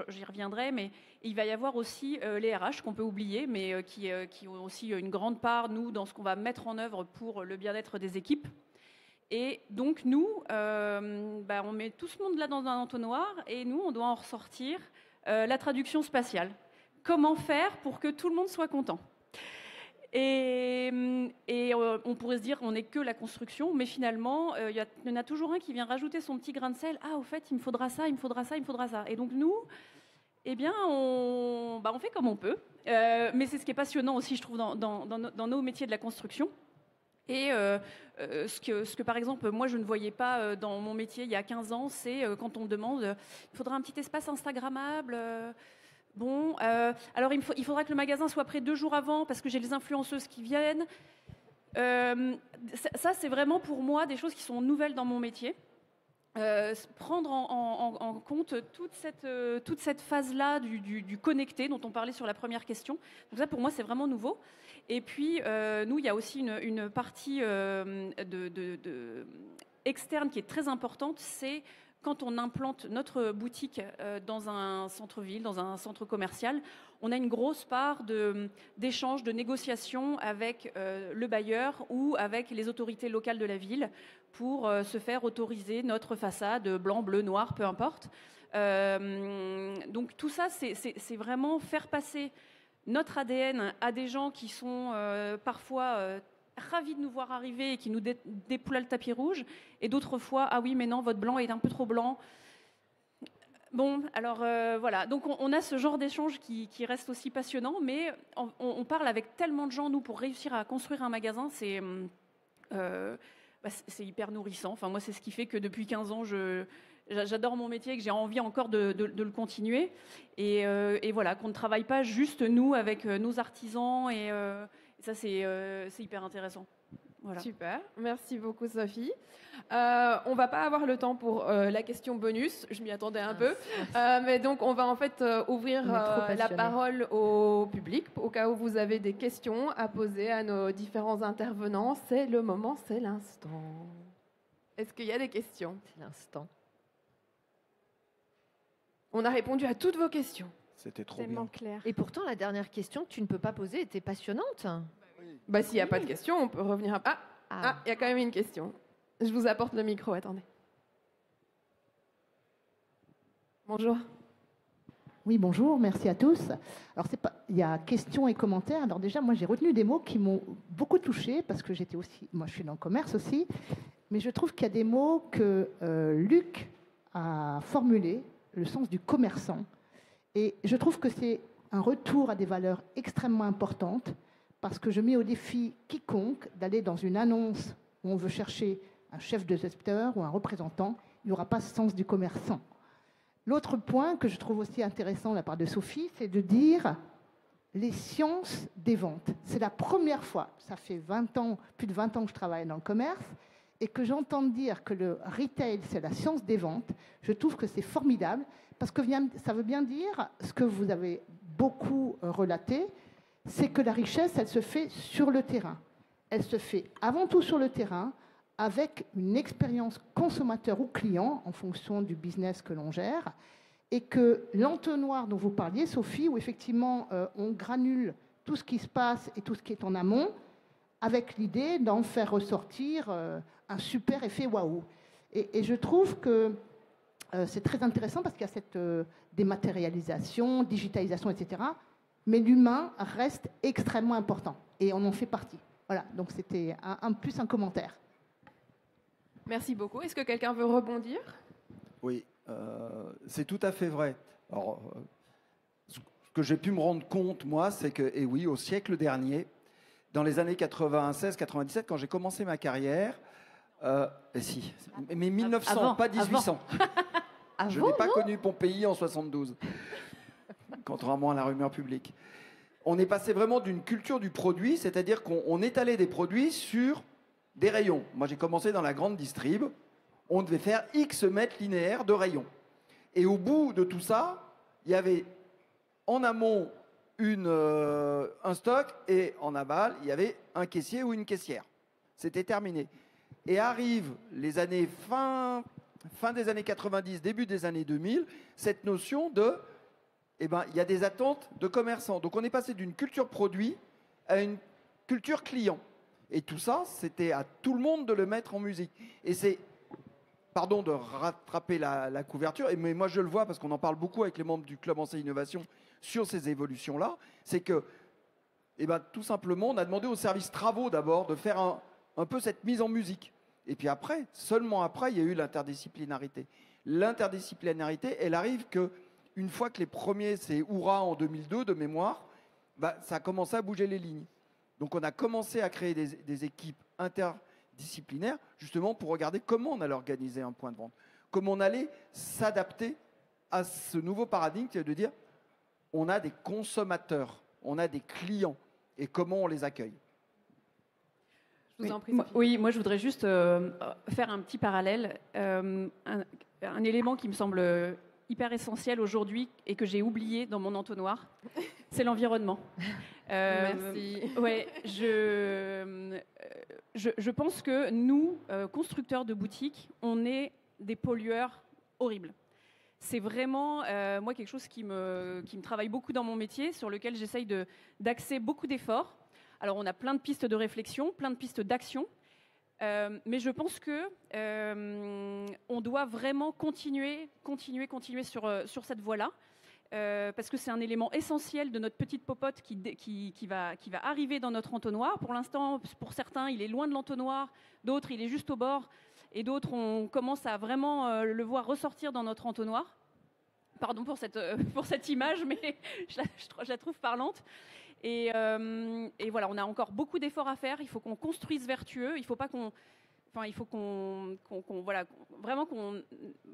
j'y reviendrai, mais il va y avoir aussi les RH qu'on peut oublier, mais qui ont aussi une grande part, nous, dans ce qu'on va mettre en œuvre pour le bien-être des équipes. Et donc, nous, on met tout ce monde là dans un entonnoir, et nous, on doit en ressortir la traduction spatiale. Comment faire pour que tout le monde soit content ? Et on pourrait se dire on n'est que la construction, mais finalement, il y en a toujours un qui vient rajouter son petit grain de sel. Ah, au fait, il me faudra ça, il me faudra ça, il me faudra ça. Et donc nous, eh bien, on fait comme on peut. Mais c'est ce qui est passionnant aussi, je trouve, dans nos métiers de la construction. Et ce que, par exemple, moi, je ne voyais pas dans mon métier il y a 15 ans, c'est quand on me demande il faudra un petit espace Instagrammable. Alors il faudra que le magasin soit prêt 2 jours avant parce que j'ai les influenceuses qui viennent. Ça, c'est vraiment pour moi des choses qui sont nouvelles dans mon métier. Prendre en compte toute cette phase-là du connecté dont on parlait sur la première question. Donc ça, pour moi, c'est vraiment nouveau. Et puis, nous, il y a aussi une partie externe qui est très importante, c'est quand on implante notre boutique dans un centre-ville, dans un centre commercial, on a une grosse part d'échanges, de négociations avec le bailleur ou avec les autorités locales de la ville pour se faire autoriser notre façade blanc, bleu, noir, peu importe. Donc tout ça, c'est vraiment faire passer notre ADN à des gens qui sont parfois ravis de nous voir arriver et qui nous déploient le tapis rouge, et d'autres fois, ah oui, mais non, votre blanc est un peu trop blanc. Bon, alors voilà, donc on a ce genre d'échange qui reste aussi passionnant, mais on parle avec tellement de gens, nous, pour réussir à construire un magasin, c'est hyper nourrissant. Enfin, moi, c'est ce qui fait que depuis 15 ans, j'adore mon métier et que j'ai envie encore de le continuer. Et voilà, qu'on ne travaille pas juste, nous, avec nos artisans, et ça, c'est hyper intéressant. Voilà. Super, merci beaucoup Sophie. On va pas avoir le temps pour la question bonus, je m'y attendais un peu, mais donc on va en fait ouvrir la parole au public au cas où vous avez des questions à poser à nos différents intervenants. C'est le moment, c'est l'instant. Est-ce qu'il y a des questions? C'est l'instant. On a répondu à toutes vos questions. C'était trop Tellement bien. clair. Et pourtant, la dernière question que tu ne peux pas poser était passionnante. Bah s'il n'y a pas de questions, on peut revenir à... Ah, il y a quand même une question. Je vous apporte le micro, attendez. Bonjour. Oui, bonjour, merci à tous. Alors, il y a questions et commentaires. Alors déjà, moi, j'ai retenu des mots qui m'ont beaucoup touchée parce que moi, je suis dans le commerce aussi, mais je trouve qu'il y a des mots que Luc a formulés, le sens du commerçant. Et je trouve que c'est un retour à des valeurs extrêmement importantes parce que je mets au défi quiconque d'aller dans une annonce où on veut chercher un chef de secteur ou un représentant, il n'y aura pas ce sens du commerçant. L'autre point que je trouve aussi intéressant de la part de Sophie, c'est de dire les sciences des ventes. C'est la première fois, ça fait 20 ans, plus de 20 ans que je travaille dans le commerce, et que j'entends dire que le retail, c'est la science des ventes. Je trouve que c'est formidable, parce que ça veut bien dire ce que vous avez beaucoup relaté, c'est que la richesse, elle se fait sur le terrain. Elle se fait avant tout sur le terrain, avec une expérience consommateur ou client, en fonction du business que l'on gère, et que l'entonnoir dont vous parliez, Sophie, où effectivement on granule tout ce qui se passe et tout ce qui est en amont, avec l'idée d'en faire ressortir un super effet waouh. Et je trouve que c'est très intéressant parce qu'il y a cette dématérialisation, digitalisation, etc. Mais l'humain reste extrêmement important et on en fait partie. Voilà, donc c'était plus un commentaire. Merci beaucoup. Est-ce que quelqu'un veut rebondir? Oui, c'est tout à fait vrai. Alors, ce que j'ai pu me rendre compte, moi, c'est que, et oui, au siècle dernier, dans les années 96-97, quand j'ai commencé ma carrière, mais 1900, avant, pas 1800. Je n'ai pas connu Pompéi en 72, contrairement à la rumeur publique. On est passé vraiment d'une culture du produit, c'est-à-dire qu'on étalait des produits sur des rayons. Moi, j'ai commencé dans la grande distrib. On devait faire X mètres linéaires de rayons. Et au bout de tout ça, il y avait en amont un stock et en aval, il y avait un caissier ou une caissière. C'était terminé. Et arrivent les années fin des années 90, début des années 2000, cette notion de, il y a des attentes de commerçants. Donc on est passé d'une culture produit à une culture client. Et tout ça, c'était à tout le monde de le mettre en musique. Et c'est, pardon de rattraper la couverture, mais moi je le vois parce qu'on en parle beaucoup avec les membres du Club Enseigne Innovation sur ces évolutions-là, c'est que, tout simplement, on a demandé au service travaux d'abord de faire un peu cette mise en musique. Et puis après, seulement après, il y a eu l'interdisciplinarité. L'interdisciplinarité, elle arrive qu'une fois que les premiers, c'est Oura en 2002 de mémoire, ça a commencé à bouger les lignes. Donc on a commencé à créer des équipes interdisciplinaires, justement pour regarder comment on allait organiser un point de vente, comment on allait s'adapter à ce nouveau paradigme qui est de dire on a des consommateurs, on a des clients, et comment on les accueille. Je vous en prie, oui, moi je voudrais juste faire un petit parallèle. Un élément qui me semble hyper essentiel aujourd'hui et que j'ai oublié dans mon entonnoir, c'est l'environnement. Merci. Ouais, je pense que nous, constructeurs de boutiques, on est des pollueurs horribles. C'est vraiment, moi, quelque chose qui me travaille beaucoup dans mon métier, sur lequel j'essaye d'axer beaucoup d'efforts. Alors, on a plein de pistes de réflexion, plein de pistes d'action, mais je pense que on doit vraiment continuer sur cette voie-là. parce que c'est un élément essentiel de notre petite popote qui va arriver dans notre entonnoir. Pour l'instant, pour certains, il est loin de l'entonnoir, d'autres, il est juste au bord, et d'autres, on commence à vraiment le voir ressortir dans notre entonnoir. Pardon pour cette image, mais je la trouve parlante. Et voilà, on a encore beaucoup d'efforts à faire. Il faut qu'on construise vertueux. Il faut vraiment qu'on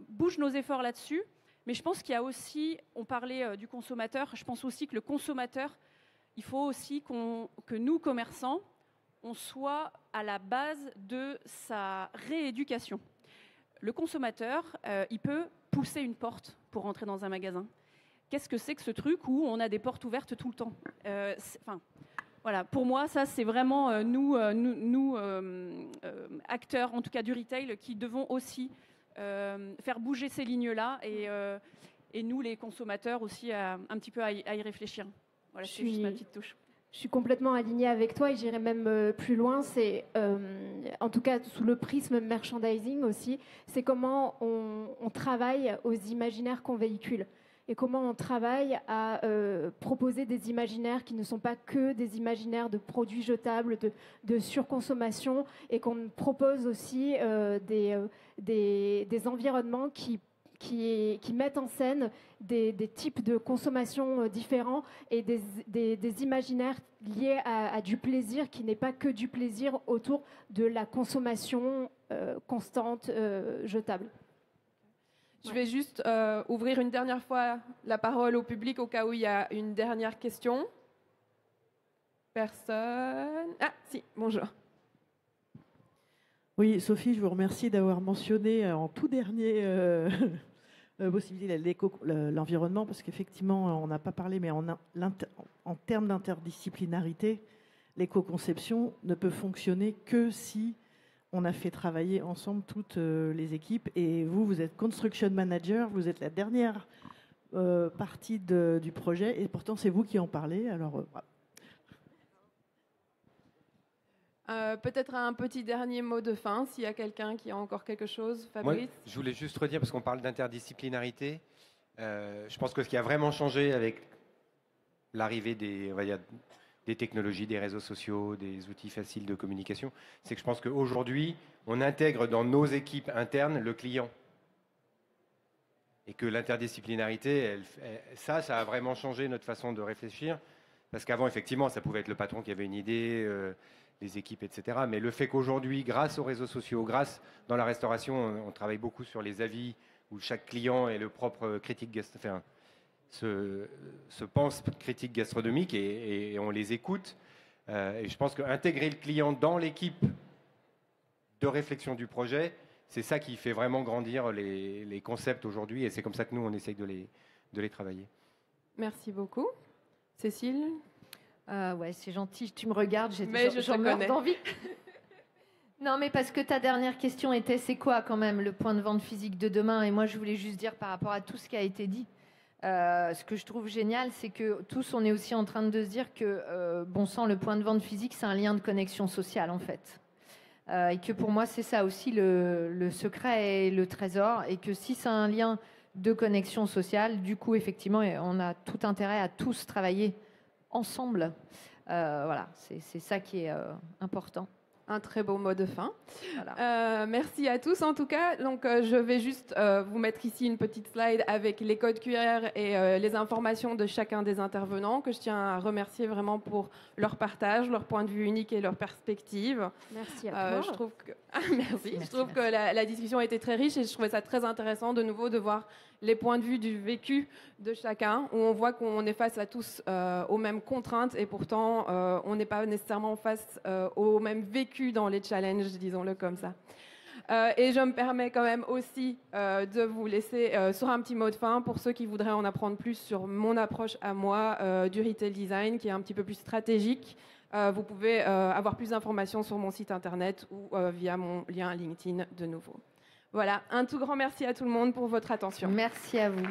bouge nos efforts là-dessus. Mais je pense qu'il y a aussi, on parlait du consommateur, je pense aussi que le consommateur, il faut aussi que nous, commerçants, on soit à la base de sa rééducation. Le consommateur, il peut pousser une porte pour rentrer dans un magasin. Qu'est-ce que c'est que ce truc où on a des portes ouvertes tout le temps ? Voilà, pour moi, ça, c'est vraiment nous, acteurs, en tout cas du retail, qui devons aussi faire bouger ces lignes-là et nous, les consommateurs, aussi un petit peu à y réfléchir. Voilà, c'est juste ma petite touche. Je suis complètement alignée avec toi et j'irai même plus loin. C'est, en tout cas, sous le prisme merchandising aussi, c'est comment on travaille aux imaginaires qu'on véhicule. Et comment on travaille à proposer des imaginaires qui ne sont pas que des imaginaires de produits jetables, de surconsommation, et qu'on propose aussi des environnements qui mettent en scène des types de consommation différents et des imaginaires liés à du plaisir qui n'est pas que du plaisir autour de la consommation constante jetable. Je vais juste ouvrir une dernière fois la parole au public au cas où il y a une dernière question. Personne ? Ah, si, bonjour. Oui, Sophie, je vous remercie d'avoir mentionné en tout dernier possibilité l'environnement, parce qu'effectivement, on n'a pas parlé, mais en termes d'interdisciplinarité, l'éco-conception ne peut fonctionner que si on a fait travailler ensemble toutes les équipes. Et vous êtes construction manager, vous êtes la dernière partie du projet, et pourtant c'est vous qui en parlez. Alors, peut-être un petit dernier mot de fin, s'il y a quelqu'un qui a encore quelque chose. Fabrice ? Moi, je voulais juste redire, parce qu'on parle d'interdisciplinarité, je pense que ce qui a vraiment changé avec l'arrivée des technologies, des réseaux sociaux, des outils faciles de communication, c'est que je pense qu'aujourd'hui, on intègre dans nos équipes internes le client. Et que l'interdisciplinarité, ça a vraiment changé notre façon de réfléchir. Parce qu'avant, effectivement, ça pouvait être le patron qui avait une idée, les équipes, etc. Mais le fait qu'aujourd'hui, grâce aux réseaux sociaux, dans la restauration, on travaille beaucoup sur les avis, où chaque client est le propre critique gastronomique. Se pense critique gastronomique et on les écoute. Et je pense qu'intégrer le client dans l'équipe de réflexion du projet, c'est ça qui fait vraiment grandir les concepts aujourd'hui. Et c'est comme ça que nous, on essaye de les travailler. Merci beaucoup. Cécile ? Ouais, c'est gentil. Tu me regardes, j'en meurs d'envie. Non, mais parce que ta dernière question était, c'est quoi quand même le point de vente physique de demain ? Et moi, je voulais juste dire par rapport à tout ce qui a été dit. Ce que je trouve génial, c'est que tous, on est aussi en train de se dire que, bon sang, le point de vente physique, c'est un lien de connexion sociale, en fait. Et que pour moi, c'est ça aussi le secret et le trésor. Et que si c'est un lien de connexion sociale, du coup, effectivement, on a tout intérêt à tous travailler ensemble. Voilà, c'est ça qui est important. Un très beau mot de fin. Voilà. Merci à tous en tout cas. Donc, je vais juste vous mettre ici une petite slide avec les codes QR et les informations de chacun des intervenants que je tiens à remercier vraiment pour leur partage, leur point de vue unique et leur perspective. Merci à toi. Je trouve que... merci. Je trouve que la discussion a été très riche et je trouvais ça très intéressant de nouveau de voir les points de vue du vécu de chacun, où on voit qu'on est face à tous aux mêmes contraintes et pourtant on n'est pas nécessairement face aux mêmes vécus dans les challenges, disons-le comme ça. Et je me permets quand même aussi de vous laisser sur un petit mot de fin pour ceux qui voudraient en apprendre plus sur mon approche à moi du retail design, qui est un petit peu plus stratégique. Vous pouvez avoir plus d'informations sur mon site internet ou via mon lien LinkedIn de nouveau. Voilà, un tout grand merci à tout le monde pour votre attention. Merci à vous.